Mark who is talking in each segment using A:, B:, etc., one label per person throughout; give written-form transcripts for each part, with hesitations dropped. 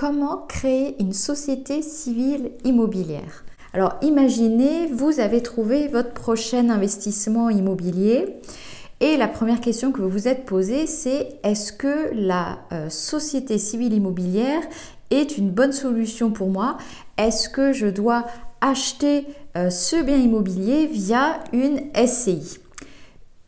A: Comment créer une société civile immobilière? Alors imaginez, vous avez trouvé votre prochain investissement immobilier et la première question que vous vous êtes posée, c'est est-ce que la société civile immobilière est une bonne solution pour moi? Est-ce que je dois acheter ce bien immobilier via une SCI?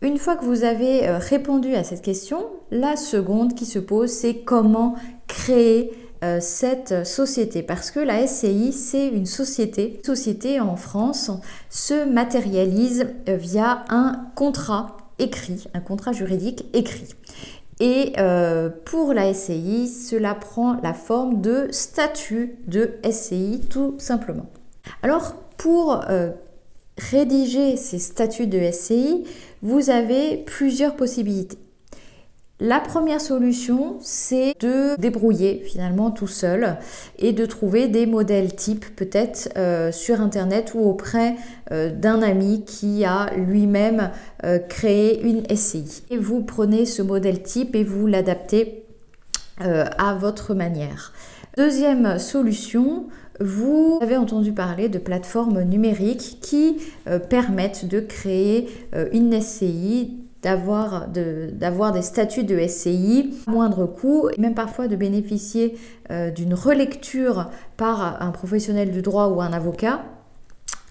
A: Une fois que vous avez répondu à cette question, la seconde qui se pose, c'est comment créer cette société, parce que la SCI, c'est une société. Une société en France se matérialise via un contrat écrit, un contrat juridique écrit. Et pour la SCI, cela prend la forme de statut de SCI tout simplement. Alors pour rédiger ces statuts de SCI, vous avez plusieurs possibilités. La première solution, c'est de débrouiller finalement tout seul et de trouver des modèles types peut-être sur internet ou auprès d'un ami qui a lui-même créé une SCI. Et vous prenez ce modèle type et vous l'adaptez à votre manière. Deuxième solution, vous avez entendu parler de plateformes numériques qui permettent de créer une SCI, d'avoir des statuts de SCI à moindre coût, et même parfois de bénéficier d'une relecture par un professionnel du droit ou un avocat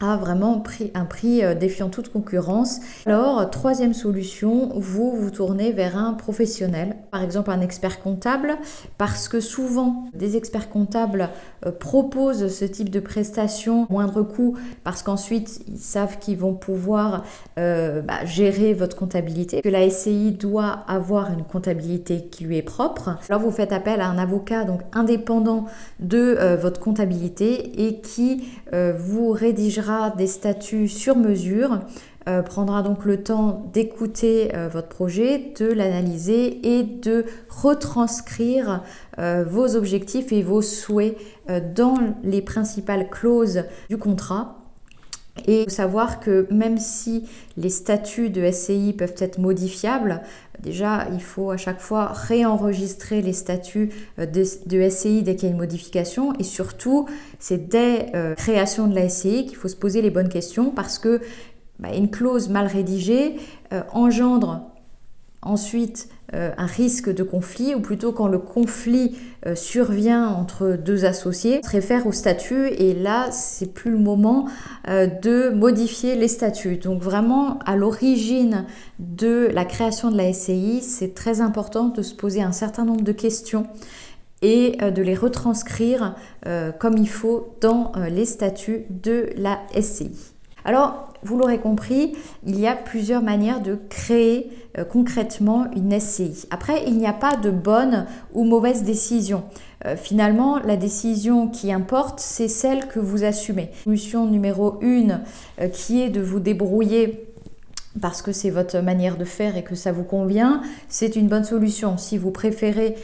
A: à vraiment un prix défiant toute concurrence. Alors, troisième solution, vous tournez vers un professionnel, par exemple un expert comptable, parce que souvent des experts comptables proposent ce type de prestations à moindre coût, parce qu'ensuite ils savent qu'ils vont pouvoir gérer votre comptabilité, que la SCI doit avoir une comptabilité qui lui est propre. Alors vous faites appel à un avocat donc indépendant de votre comptabilité et qui vous rédigera des statuts sur mesure, prendra donc le temps d'écouter votre projet, de l'analyser et de retranscrire vos objectifs et vos souhaits dans les principales clauses du contrat. Et il faut savoir que même si les statuts de SCI peuvent être modifiables, déjà il faut à chaque fois réenregistrer les statuts de SCI dès qu'il y a une modification, et surtout c'est dès création de la SCI qu'il faut se poser les bonnes questions, parce que une clause mal rédigée engendre ensuite un risque de conflit, ou plutôt quand le conflit survient entre deux associés, on se réfère au statut et là c'est plus le moment de modifier les statuts. Donc vraiment à l'origine de la création de la SCI, c'est très important de se poser un certain nombre de questions et de les retranscrire comme il faut dans les statuts de la SCI. Alors, vous l'aurez compris, il y a plusieurs manières de créer concrètement une SCI. Après, il n'y a pas de bonne ou mauvaise décision. Finalement, la décision qui importe, c'est celle que vous assumez. Solution numéro 1, qui est de vous débrouiller parce que c'est votre manière de faire et que ça vous convient, c'est une bonne solution. Si vous préférez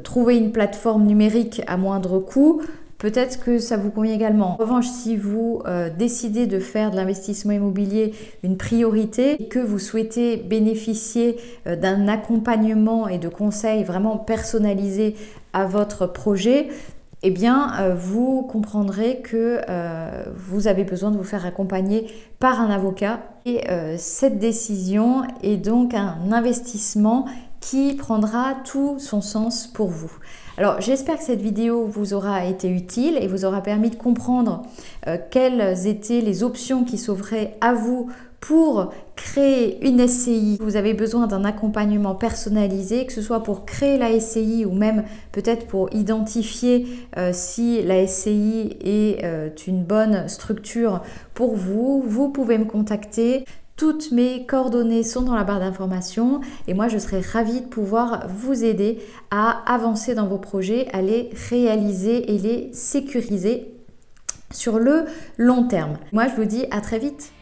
A: trouver une plateforme numérique à moindre coût, peut-être que ça vous convient également. En revanche, si vous décidez de faire de l'investissement immobilier une priorité et que vous souhaitez bénéficier d'un accompagnement et de conseils vraiment personnalisés à votre projet, eh bien, vous comprendrez que vous avez besoin de vous faire accompagner par un avocat. Et cette décision est donc un investissement qui prendra tout son sens pour vous. Alors j'espère que cette vidéo vous aura été utile et vous aura permis de comprendre quelles étaient les options qui s'offraient à vous pour créer une SCI. Vous avez besoin d'un accompagnement personnalisé, que ce soit pour créer la SCI ou même peut-être pour identifier si la SCI est une bonne structure pour vous. Vous pouvez me contacter. Toutes mes coordonnées sont dans la barre d'information et moi je serai ravie de pouvoir vous aider à avancer dans vos projets, à les réaliser et les sécuriser sur le long terme. Moi je vous dis à très vite.